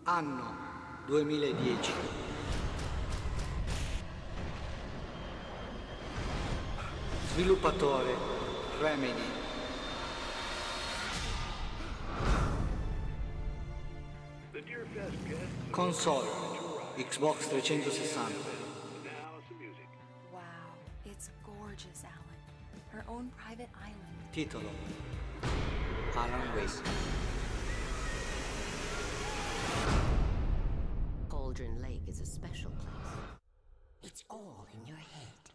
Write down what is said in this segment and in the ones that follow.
Anno 2010. Sviluppatore Remedy. Console Xbox 360. Wow, it's gorgeous, Alan. Her own private island. Titolo Alan Wake. Cauldron Lake is a special place. It's all in your head.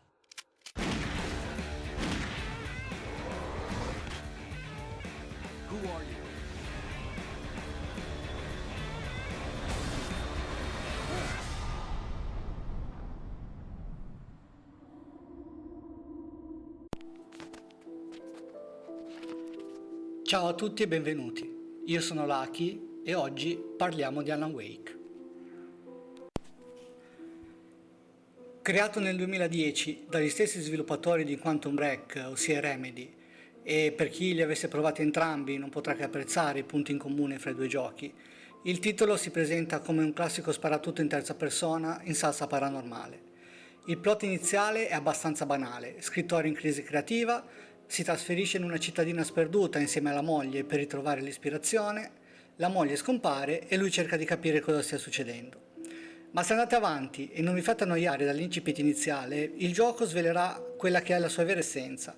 Who are you? Ciao a tutti e benvenuti. Io sono Lucky e oggi parliamo di Alan Wake. Creato nel 2010 dagli stessi sviluppatori di Quantum Break, ossia Remedy, e per chi li avesse provati entrambi non potrà che apprezzare i punti in comune fra i due giochi, il titolo si presenta come un classico sparatutto in terza persona in salsa paranormale. Il plot iniziale è abbastanza banale: scrittore in crisi creativa, si trasferisce in una cittadina sperduta insieme alla moglie per ritrovare l'ispirazione, la moglie scompare e lui cerca di capire cosa stia succedendo. Ma se andate avanti e non vi fate annoiare dall'incipit iniziale, il gioco svelerà quella che è la sua vera essenza.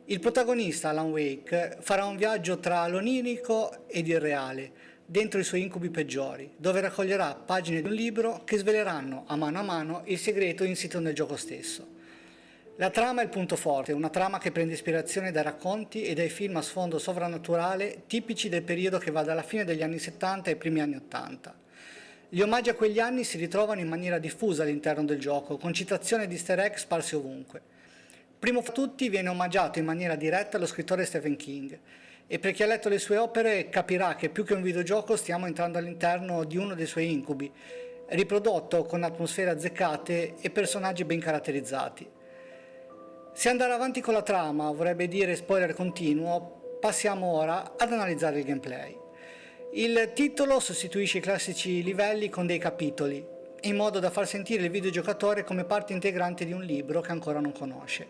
Il protagonista, Alan Wake, farà un viaggio tra l'onirico ed il reale, dentro i suoi incubi peggiori, dove raccoglierà pagine di un libro che sveleranno a mano il segreto insito nel gioco stesso. La trama è il punto forte, una trama che prende ispirazione dai racconti e dai film a sfondo sovrannaturale tipici del periodo che va dalla fine degli anni 70 ai primi anni 80. Gli omaggi a quegli anni si ritrovano in maniera diffusa all'interno del gioco, con citazioni di easter egg sparsi ovunque. Primo fra tutti viene omaggiato in maniera diretta lo scrittore Stephen King, e per chi ha letto le sue opere capirà che più che un videogioco stiamo entrando all'interno di uno dei suoi incubi, riprodotto con atmosfere azzeccate e personaggi ben caratterizzati. Se andare avanti con la trama vorrebbe dire spoiler continuo, passiamo ora ad analizzare il gameplay. Il titolo sostituisce i classici livelli con dei capitoli, in modo da far sentire il videogiocatore come parte integrante di un libro che ancora non conosce.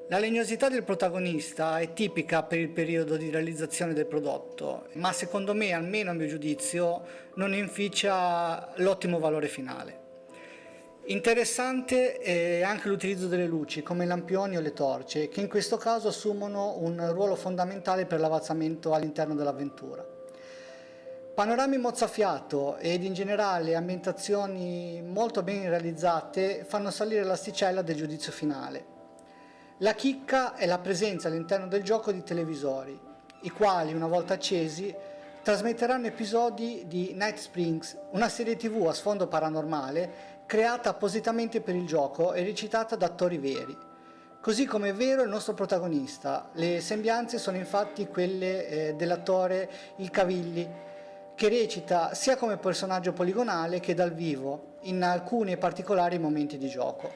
La legnosità del protagonista è tipica per il periodo di realizzazione del prodotto, ma secondo me, almeno a mio giudizio, non inficia l'ottimo valore finale. Interessante è anche l'utilizzo delle luci, come i lampioni o le torce, che in questo caso assumono un ruolo fondamentale per l'avanzamento all'interno dell'avventura. Panorami mozzafiato ed in generale ambientazioni molto ben realizzate fanno salire l'asticella del giudizio finale. La chicca è la presenza all'interno del gioco di televisori, i quali, una volta accesi, trasmetteranno episodi di Night Springs, una serie TV a sfondo paranormale creata appositamente per il gioco e recitata da attori veri. Così come è vero il nostro protagonista, le sembianze sono infatti quelle dell'attore Il Cavilli, che recita sia come personaggio poligonale che dal vivo in alcuni particolari momenti di gioco.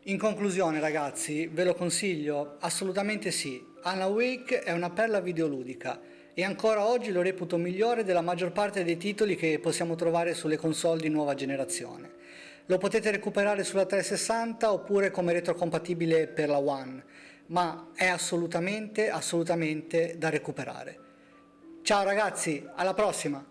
In conclusione, ragazzi, ve lo consiglio? Assolutamente sì. Alan Wake è una perla videoludica e ancora oggi lo reputo migliore della maggior parte dei titoli che possiamo trovare sulle console di nuova generazione. Lo potete recuperare sulla 360 oppure come retrocompatibile per la One, ma è assolutamente da recuperare. Ciao ragazzi, alla prossima!